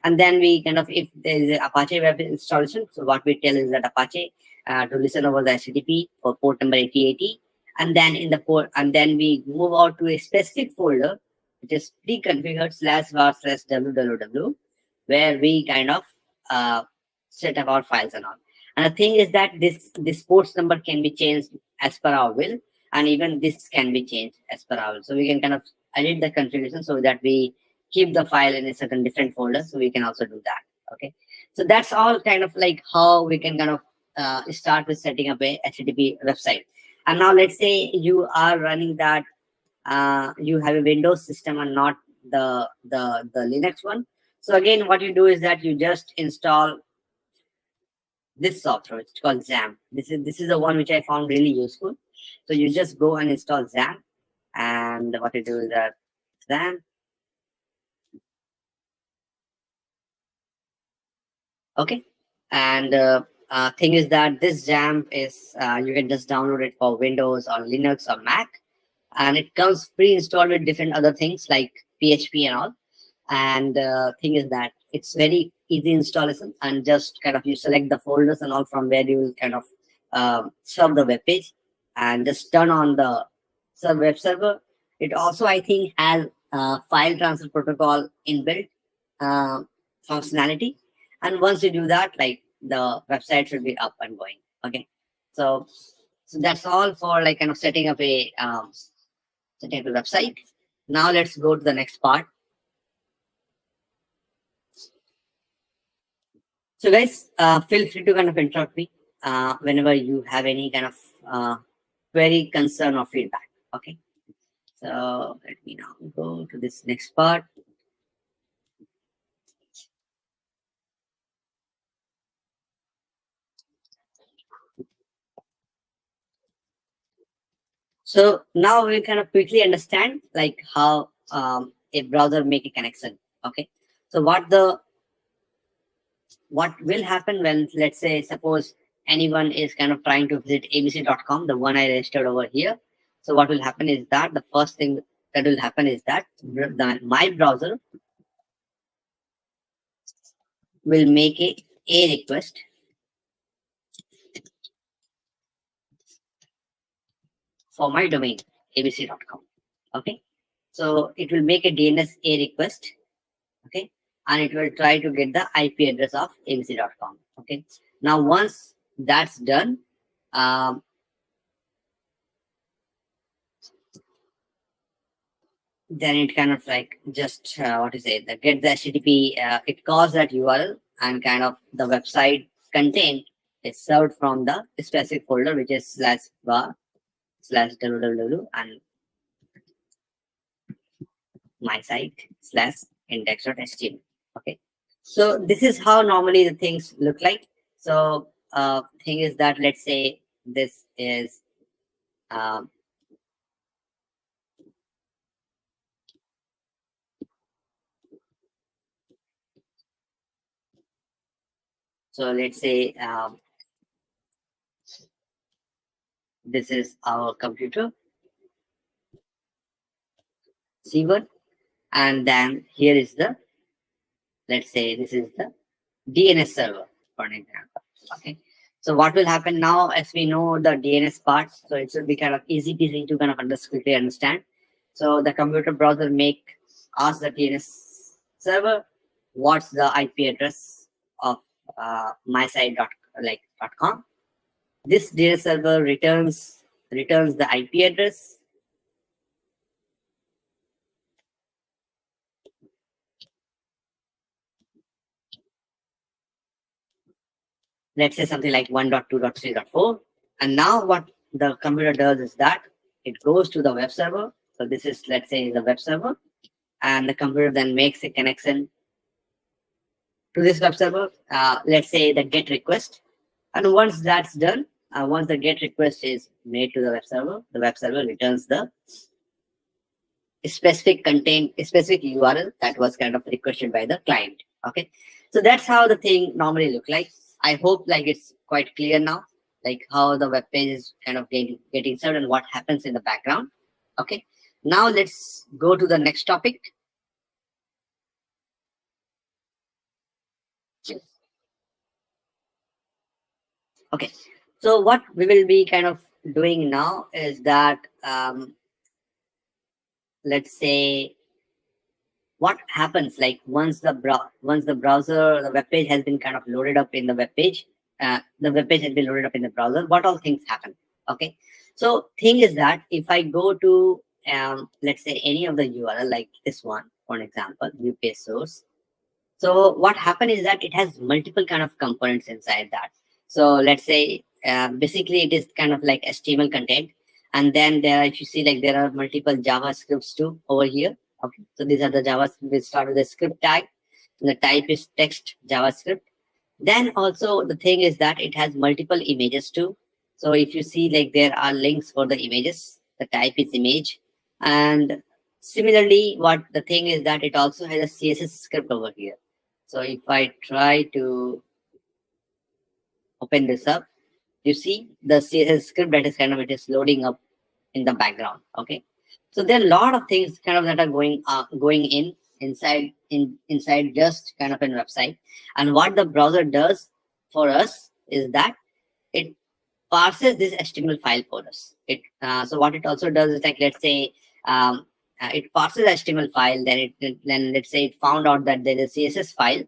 And then we kind of, if there is an Apache web installation, so what we tell is that Apache to listen over the HTTP for port number 8080, and then in the port, and then we move out to a specific folder which is pre-configured /var/www, where we kind of set up our files and all. And the thing is that this ports number can be changed as per our will, and even this can be changed as per our will. So we can kind of edit the configuration so that we keep the file in a certain different folder. So we can also do that. Okay. So that's all kind of like how we can kind of start with setting up a HTTP website. And now let's say you are running that, you have a Windows system and not the Linux one. So again, what you do is that you just install this software, which is called XAMPP. This is the one which I found really useful. So you just go and install XAMPP, and what you do is that XAMPP. Okay, and thing is that this XAMPP is you can just download it for Windows or Linux or Mac, and it comes pre-installed with different other things like PHP and all. And thing is that it's very easy installation, and just kind of you select the folders and all from where you will kind of serve the web page, and just turn on the web server. It also, I think, has file transfer protocol inbuilt functionality. And once you do that, like, the website should be up and going. Okay, so that's all for like kind of setting up a website. Now let's go to the next part. So guys, feel free to kind of interrupt me whenever you have any kind of query, concern, or feedback. Okay. So let me now go to this next part. So now we kind of quickly understand like how a browser make a connection. Okay. So what will happen when, let's say, suppose anyone is kind of trying to visit abc.com, the one I registered over here. So what will happen is that the first thing that will happen is that my browser will make a request for my domain abc.com. Okay, so it will make a DNS A request. Okay, and it will try to get the IP address of abc.com. Okay, now once that's done, then it kind of like just what to say, that get the HTTP, it calls that URL, and kind of the website content is served from the specific folder, which is /var/www and my site /index.html. Okay, so this is how normally the things look like. So thing is that, let's say this is so let's say this is our computer C1, and then here is the, let's say this is the DNS server, for an example. Okay, so what will happen now, as we know the DNS part, so it should be kind of easy peasy to kind of quickly understand. So the computer browser ask the DNS server what's the IP address of my site.com. This DNS server returns the IP address. Let's say something like 1.2.3.4. And now what the computer does is that it goes to the web server. So this is, let's say, the web server, and the computer then makes a connection to this web server. Let's say the GET request. And once that's done, once the GET request is made to the web server returns the specific URL that was kind of requested by the client. Okay, so that's how the thing normally look like. I hope like it's quite clear now, like how the web page is kind of getting served and what happens in the background. Okay, now let's go to the next topic. Okay, so what we will be kind of doing now is that let's say what happens like once the browser, the web page has been kind of loaded up in the web page, the web page has been loaded up in the browser, what all things happen. Okay, so thing is that if I go to let's say any of the URL like this one, for example, view page source. So what happened is that it has multiple kind of components inside that. So let's say basically it is kind of like HTML content, and then there, if you see, like there are multiple JavaScripts too over here. Okay, so these are the JavaScript. We start with the script type. And the type is text JavaScript. Then also the thing is that it has multiple images too. So if you see, like there are links for the images. The type is image, and similarly, what the thing is that it also has a CSS script over here. So if I try to open this up, you see the CSS script that is kind of, it is loading up in the background. Okay, so there are a lot of things kind of that are going in inside just kind of a website. And what the browser does for us is that it parses this HTML file for us. So what it also does is, like, let's say it parses HTML file, then let's say it found out that there is a CSS file.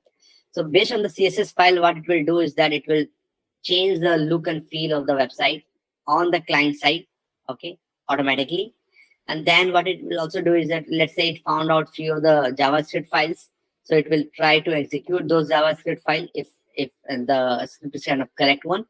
So based on the CSS file, what it will do is that it will change the look and feel of the website on the client side, okay, automatically. And then what it will also do is that, let's say it found out few of the JavaScript files, so it will try to execute those JavaScript files if the script is kind of correct one.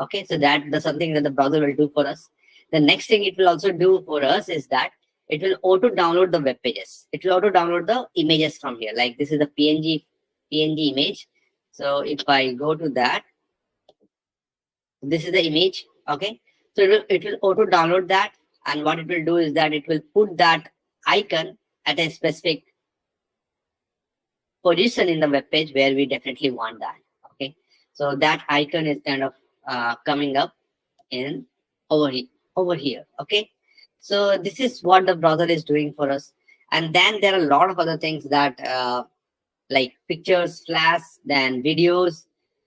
Okay, so that's something that the browser will do for us. The next thing it will also do for us is that it will auto download the web pages. It will auto download the images from here. Like this is a PNG image. So if I go to that, this is the image. Okay, so it will auto download that, and what it will do is that it will put that icon at a specific position in the web page where we definitely want that. Okay, so that icon is kind of coming up in over here. Okay, so this is what the browser is doing for us. And then there are a lot of other things that like pictures, flash, then videos.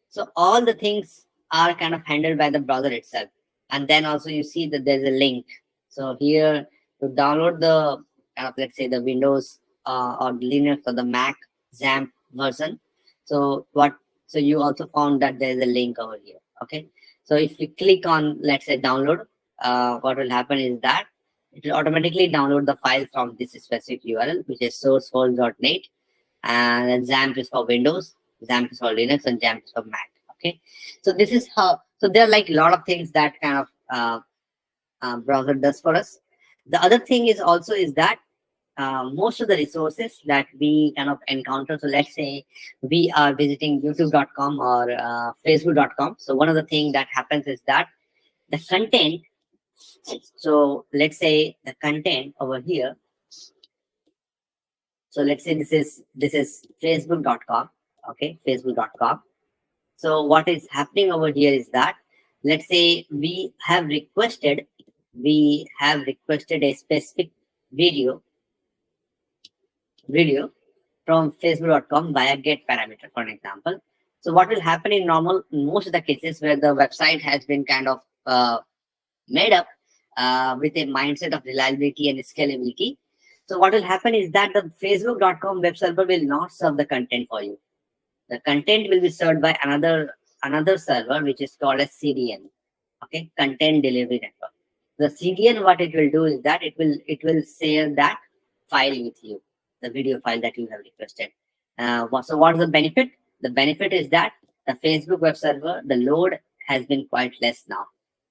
So all the things are kind of handled by the browser itself. And then also you see that there's a link. So here to download the let's say the Windows or Linux or the Mac XAMPP version. So you also found that there's a link over here. Okay, so if you click on, let's say, download, what will happen is that it will automatically download the file from this specific URL, which is sourceforge.net. And XAMPP is for Windows, XAMPP is for Linux, and XAMPP is for Mac. Okay, so this is how. So there are like a lot of things that kind of browser does for us. The other thing is also is that most of the resources that we kind of encounter. So let's say we are visiting youtube.com or facebook.com. So one of the things that happens is that the content. So let's say the content over here. So let's say this is facebook.com. Okay, facebook.com. So what is happening over here is that, let's say we have requested a specific video from facebook.com via get parameter, for an example. So what will happen in most of the cases where the website has been kind of made up with a mindset of reliability and scalability. So what will happen is that the facebook.com web server will not serve the content for you. The content will be served by another server, which is called as CDN. Okay, content delivery network. The CDN, what it will do is that it will share that file with you, the video file that you have requested. So what is the benefit? The benefit is that the Facebook web server, the load has been quite less now.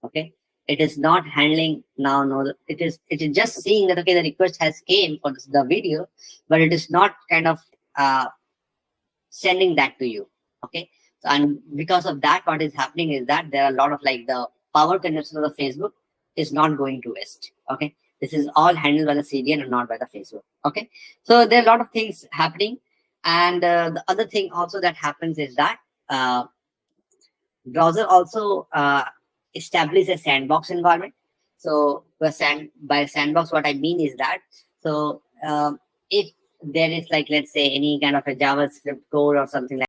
Okay, it is not handling now. No, it is just seeing that, okay, the request has came for the video, but it is not kind of sending that to you. Okay, so, and because of that, what is happening is that there are a lot of, like, the power consumption of the Facebook is not going to waste. Okay, this is all handled by the CDN and not by the Facebook. Okay, so there are a lot of things happening. And the other thing also that happens is that browser also establish a sandbox environment. So by sandbox, what I mean is that, so if there is, like, let's say, any kind of a JavaScript code or something like